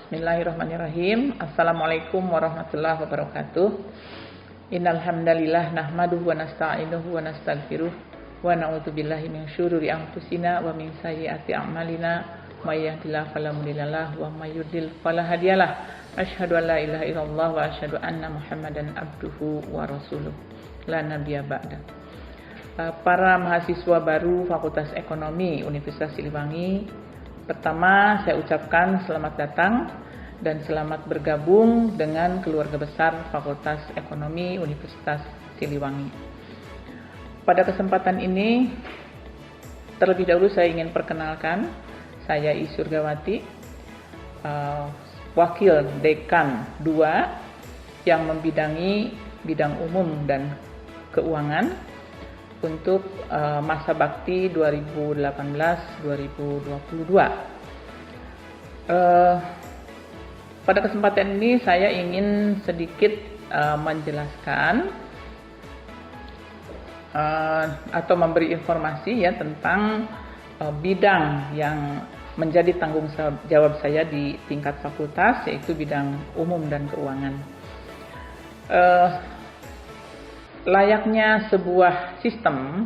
Bismillahirrahmanirrahim. Assalamualaikum warahmatullahi wabarakatuh. Innal hamdalillah nahmaduhu wa nasta'inuhu wa nastaghfiruh wa na'udzubillahi min syururi anfusina wa min sayyiati a'malina may yahdihillahu fala mudhillalah wa may yudhlil fala hadiyalah. Asyhadu an la ilaha illallah wa asyhadu anna Muhammadan abduhu wa rasuluh. La nabiyya ba'da. Para mahasiswa baru Fakultas Ekonomi Universitas Siliwangi, pertama saya ucapkan selamat datang dan selamat bergabung dengan keluarga besar Fakultas Ekonomi Universitas Siliwangi. Pada kesempatan ini, terlebih dahulu saya ingin perkenalkan, saya I. Surgawati, Wakil Dekan 2 yang membidangi bidang umum dan keuangan untuk masa bakti 2018-2022. Pada kesempatan ini saya ingin sedikit menjelaskan atau memberi informasi ya tentang bidang yang menjadi tanggung jawab saya di tingkat fakultas, yaitu bidang umum dan keuangan. Layaknya sebuah sistem,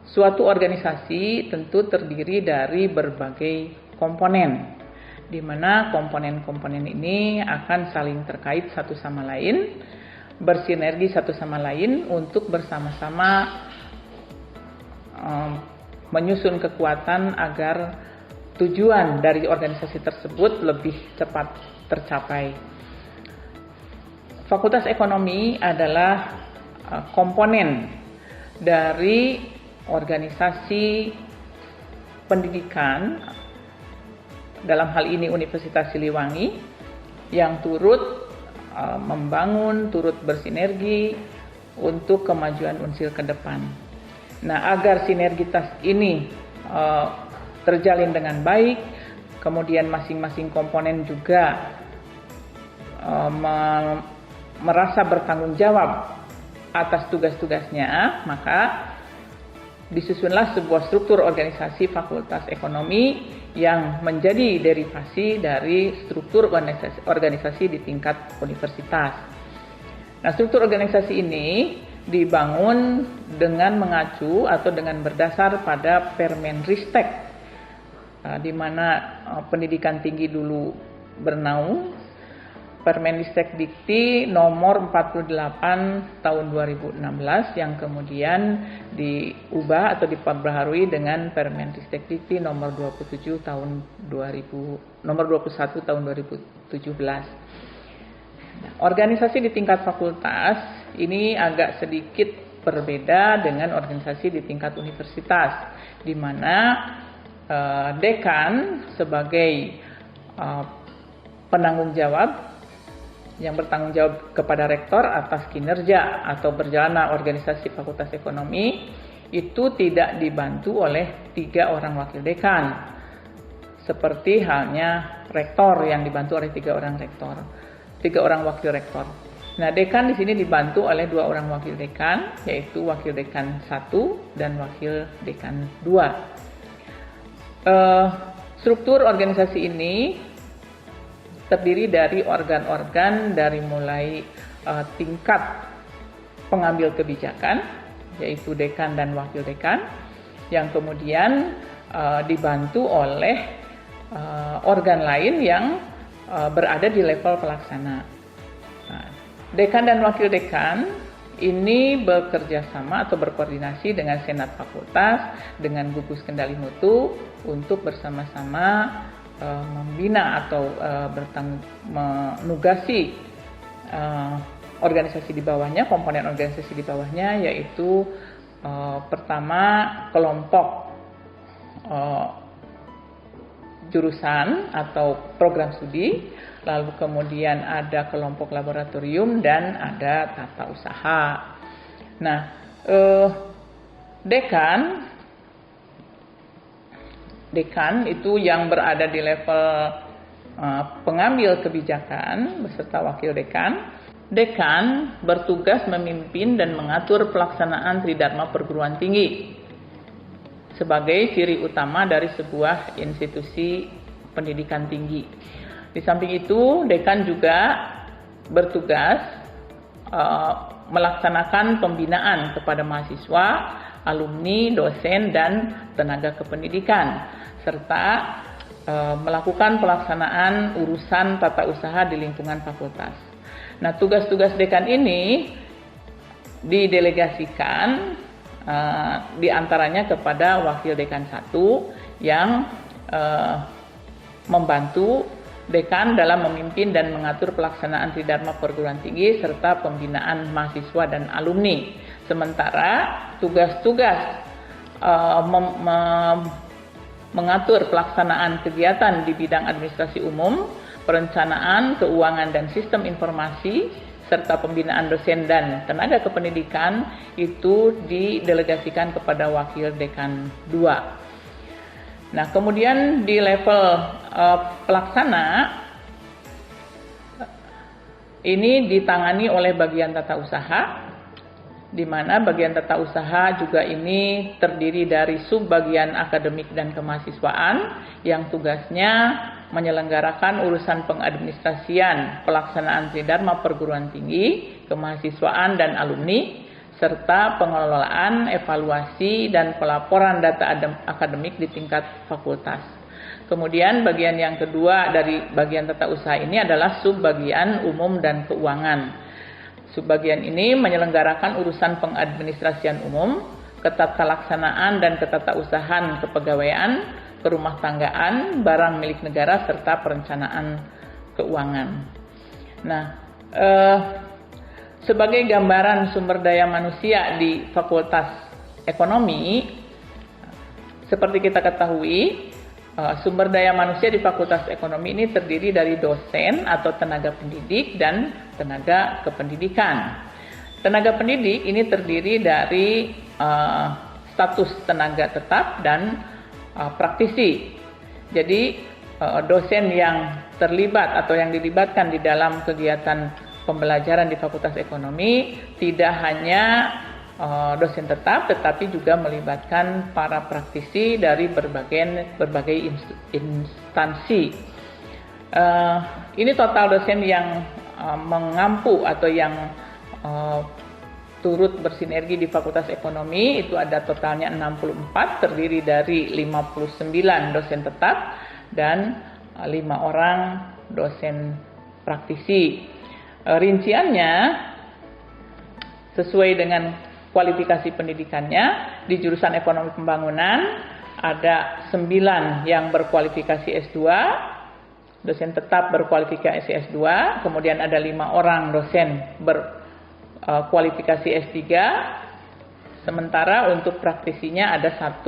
suatu organisasi tentu terdiri dari berbagai komponen, di mana komponen-komponen ini akan saling terkait satu sama lain, bersinergi satu sama lain untuk bersama-sama menyusun kekuatan agar tujuan dari organisasi tersebut lebih cepat tercapai. Fakultas Ekonomi adalah komponen dari organisasi pendidikan, dalam hal ini Universitas Siliwangi, yang turut membangun, turut bersinergi untuk kemajuan Unsil ke depan. Nah, agar sinergitas ini terjalin dengan baik, kemudian masing-masing komponen juga merasa bertanggung jawab atas tugas-tugasnya, maka disusunlah sebuah struktur organisasi Fakultas Ekonomi yang menjadi derivasi dari struktur organisasi di tingkat universitas. Nah, struktur organisasi ini dibangun dengan mengacu atau dengan berdasar pada Permenristek, di mana pendidikan tinggi dulu bernaung. Permenristek Dikti nomor 48 tahun 2016 yang kemudian diubah atau diperbaharui dengan Permenristek Dikti nomor 21 tahun 2017. Nah, organisasi di tingkat fakultas ini agak sedikit berbeda dengan organisasi di tingkat universitas, di mana dekan sebagai penanggung jawab yang bertanggung jawab kepada rektor atas kinerja atau berjalannya organisasi Fakultas Ekonomi itu tidak dibantu oleh 3 orang wakil dekan, seperti halnya rektor yang dibantu oleh 3 orang wakil rektor. Nah, dekan di sini dibantu oleh 2 orang wakil dekan, yaitu wakil dekan 1 dan wakil dekan 2. Struktur organisasi ini terdiri dari organ-organ dari mulai tingkat pengambil kebijakan, yaitu dekan dan wakil dekan, yang kemudian dibantu oleh organ lain yang berada di level pelaksana. Nah, dekan dan wakil dekan ini bekerja sama atau berkoordinasi dengan Senat Fakultas, dengan gugus kendali mutu untuk bersama-sama membina atau menugasi organisasi di bawahnya, komponen organisasi di bawahnya, yaitu pertama kelompok jurusan atau program studi, lalu kemudian ada kelompok laboratorium dan ada tata usaha. Nah, dekan itu yang berada di level pengambil kebijakan beserta wakil dekan. Dekan bertugas memimpin dan mengatur pelaksanaan Tridharma perguruan tinggi sebagai ciri utama dari sebuah institusi pendidikan tinggi. Di samping itu, dekan juga bertugas melaksanakan pembinaan kepada mahasiswa, alumni, dosen, dan tenaga kependidikan, serta melakukan pelaksanaan urusan tata usaha di lingkungan fakultas. Nah, tugas-tugas dekan ini didelegasikan diantaranya kepada wakil dekan 1 yang membantu dekan dalam memimpin dan mengatur pelaksanaan tridharma perguruan tinggi serta pembinaan mahasiswa dan alumni. Sementara tugas-tugas mengatur pelaksanaan kegiatan di bidang administrasi umum, perencanaan, keuangan dan sistem informasi, serta pembinaan dosen dan tenaga kependidikan itu didelegasikan kepada wakil dekan 2. Nah, kemudian di level pelaksana ini ditangani oleh bagian tata usaha, di mana bagian tata usaha juga ini terdiri dari subbagian akademik dan kemahasiswaan yang tugasnya menyelenggarakan urusan pengadministrasian pelaksanaan tridharma perguruan tinggi, kemahasiswaan dan alumni, serta pengelolaan, evaluasi, dan pelaporan data akademik di tingkat fakultas. Kemudian bagian yang kedua dari bagian tata usaha ini adalah subbagian umum dan keuangan. Subbagian ini menyelenggarakan urusan pengadministrasian umum, ketatalaksanaan dan ketatausahaan kepegawaian, kerumah tanggaan, barang milik negara, serta perencanaan keuangan. Nah, sebagai gambaran sumber daya manusia di Fakultas Ekonomi, seperti kita ketahui, sumber daya manusia di Fakultas Ekonomi ini terdiri dari dosen atau tenaga pendidik dan tenaga kependidikan. Tenaga pendidik ini terdiri dari status tenaga tetap dan praktisi. Jadi dosen yang terlibat atau yang dilibatkan di dalam kegiatan pembelajaran di Fakultas Ekonomi tidak hanya dosen tetap, tetapi juga melibatkan para praktisi dari berbagai instansi. Ini total dosen yang mengampu atau yang turut bersinergi di Fakultas Ekonomi itu ada totalnya 64, terdiri dari 59 dosen tetap dan 5 orang dosen praktisi. Rinciannya sesuai dengan kualifikasi pendidikannya, di jurusan ekonomi pembangunan ada 9 yang berkualifikasi S2, dosen tetap berkualifikasi S2, kemudian ada 5 orang dosen berkualifikasi S3, sementara untuk praktisinya ada 1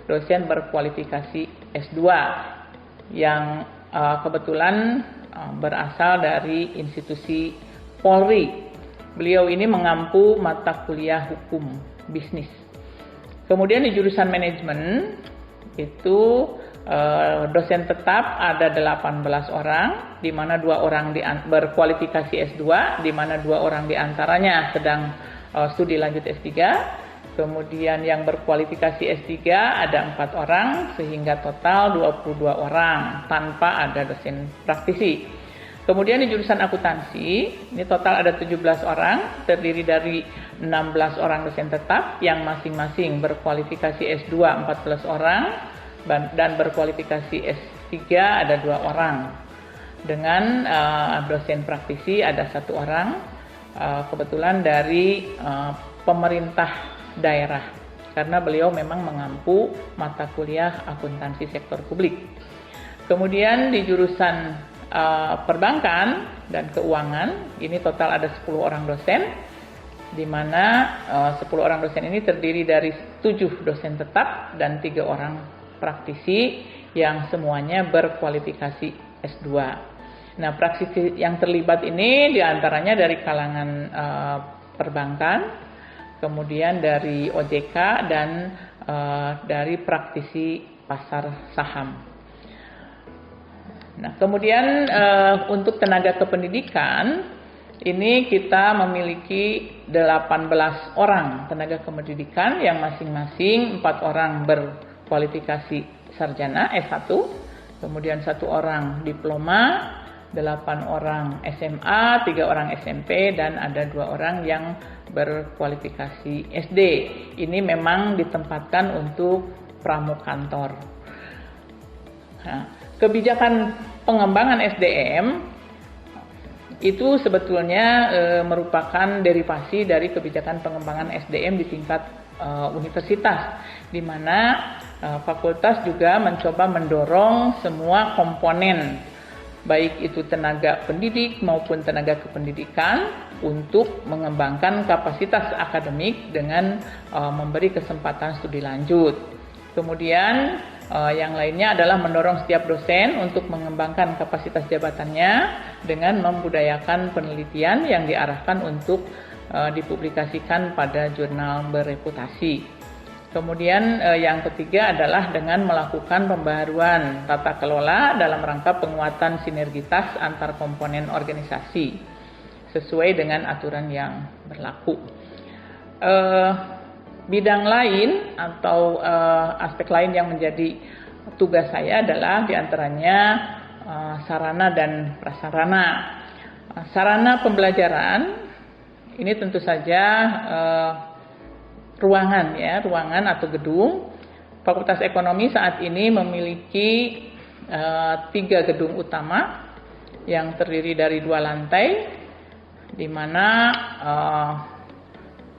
dosen berkualifikasi S2 yang kebetulan berasal dari institusi Polri. Beliau ini mengampu mata kuliah hukum bisnis. Kemudian di jurusan manajemen itu dosen tetap ada 18 orang, di mana 2 orang berkualifikasi S2, di mana 2 orang diantaranya sedang studi lanjut S3. Kemudian yang berkualifikasi S3 ada 4 orang, sehingga total 22 orang tanpa ada dosen praktisi. Kemudian di jurusan akuntansi, ini total ada 17 orang, terdiri dari 16 orang dosen tetap yang masing-masing berkualifikasi S2 14 orang dan berkualifikasi S3 ada 2 orang. Dengan dosen praktisi ada 1 orang, kebetulan dari pemerintah daerah, karena beliau memang mengampu mata kuliah akuntansi sektor publik. Kemudian di jurusan perbankan dan keuangan ini total ada 10 orang dosen, di mana 10 orang dosen ini terdiri dari 7 dosen tetap dan 3 orang praktisi yang semuanya berkualifikasi S2. Nah, praktisi yang terlibat ini diantaranya dari kalangan perbankan, kemudian dari OJK dan dari praktisi pasar saham. Nah, kemudian untuk tenaga kependidikan ini kita memiliki 18 orang tenaga kependidikan yang masing-masing 4 orang berkualifikasi sarjana S1, kemudian 1 orang diploma, 8 orang SMA, 3 orang SMP, dan ada 2 orang yang berkualifikasi SD. Ini memang ditempatkan untuk pramukantor. Nah, kebijakan pengembangan SDM itu sebetulnya merupakan derivasi dari kebijakan pengembangan SDM di tingkat universitas, di mana fakultas juga mencoba mendorong semua komponen, baik itu tenaga pendidik maupun tenaga kependidikan, untuk mengembangkan kapasitas akademik dengan memberi kesempatan studi lanjut. Kemudian yang lainnya adalah mendorong setiap dosen untuk mengembangkan kapasitas jabatannya dengan membudayakan penelitian yang diarahkan untuk dipublikasikan pada jurnal bereputasi. Kemudian yang ketiga adalah dengan melakukan pembaharuan tata kelola dalam rangka penguatan sinergitas antar komponen organisasi sesuai dengan aturan yang berlaku. Bidang lain atau aspek lain yang menjadi tugas saya adalah diantaranya sarana dan prasarana. Sarana pembelajaran ini tentu saja ruangan atau gedung. Fakultas Ekonomi saat ini memiliki 3 gedung utama yang terdiri dari 2 lantai, di mana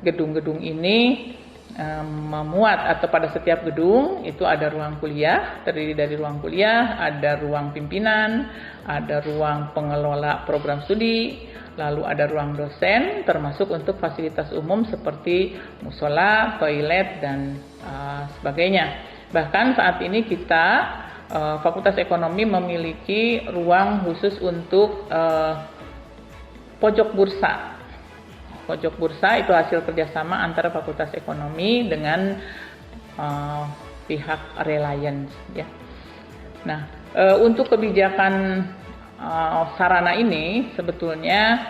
gedung-gedung ini memuat, atau pada setiap gedung itu ada ruang kuliah, terdiri dari ruang kuliah, ada ruang pimpinan, ada ruang pengelola program studi, lalu ada ruang dosen, termasuk untuk fasilitas umum seperti musola, toilet, dan sebagainya. Bahkan saat ini kita Fakultas Ekonomi memiliki ruang khusus untuk pojok bursa. Pojok bursa itu hasil kerjasama antara Fakultas Ekonomi dengan pihak Reliance, ya. Nah, untuk kebijakan sarana ini sebetulnya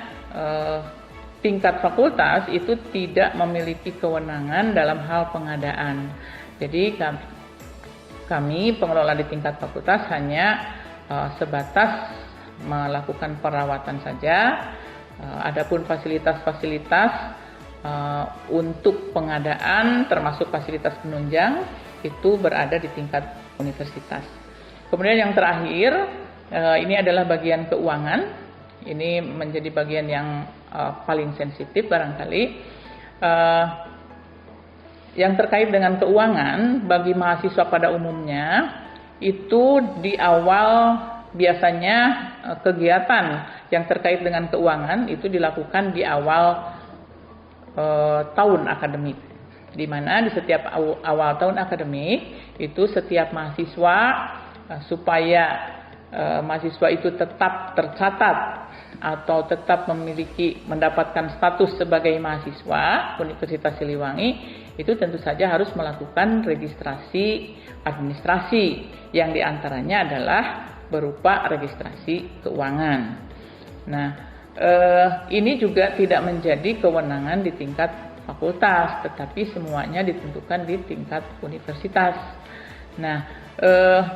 tingkat fakultas itu tidak memiliki kewenangan dalam hal pengadaan. Jadi kami pengelola di tingkat fakultas hanya sebatas melakukan perawatan saja. Adapun fasilitas-fasilitas untuk pengadaan termasuk fasilitas penunjang itu berada di tingkat universitas. Kemudian yang terakhir ini adalah bagian keuangan. Ini menjadi bagian yang paling sensitif barangkali. Yang terkait dengan keuangan bagi mahasiswa pada umumnya itu di awal biasanya kegiatan yang terkait dengan keuangan itu dilakukan di awal tahun akademik, di mana di setiap awal tahun akademik itu setiap mahasiswa supaya mahasiswa itu tetap tercatat atau tetap mendapatkan status sebagai mahasiswa Universitas Siliwangi, itu tentu saja harus melakukan registrasi administrasi yang diantaranya adalah berupa registrasi keuangan. Nah, ini juga tidak menjadi kewenangan di tingkat fakultas, tetapi semuanya ditentukan di tingkat universitas. Nah,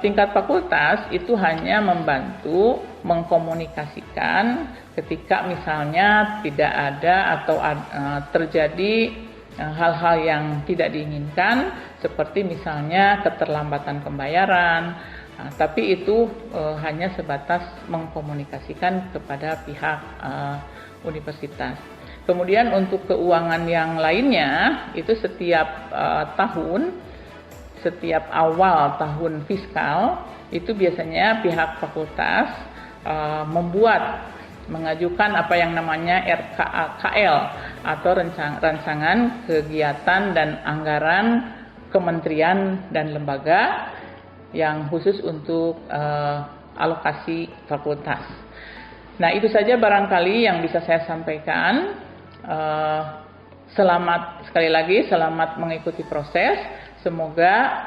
tingkat fakultas itu hanya membantu mengkomunikasikan ketika misalnya tidak ada atau terjadi hal-hal yang tidak diinginkan, seperti misalnya keterlambatan pembayaran. Tapi itu hanya sebatas mengkomunikasikan kepada pihak universitas. Kemudian untuk keuangan yang lainnya itu setiap tahun, setiap awal tahun fiskal itu biasanya pihak fakultas mengajukan apa yang namanya RKAKL atau rancangan kegiatan dan anggaran kementerian dan lembaga yang khusus untuk alokasi fakultas. Nah, itu saja barangkali yang bisa saya sampaikan. Sekali lagi selamat mengikuti proses. Semoga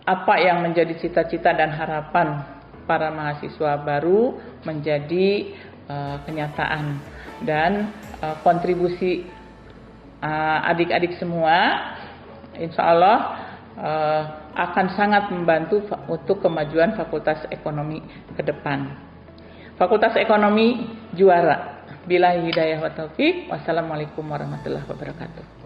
apa yang menjadi cita-cita dan harapan para mahasiswa baru menjadi kenyataan, dan kontribusi adik-adik semua insya Allah akan sangat membantu untuk kemajuan Fakultas Ekonomi ke depan. Fakultas Ekonomi juara. Billahi hidayah wa taufik. Wassalamualaikum warahmatullahi wabarakatuh.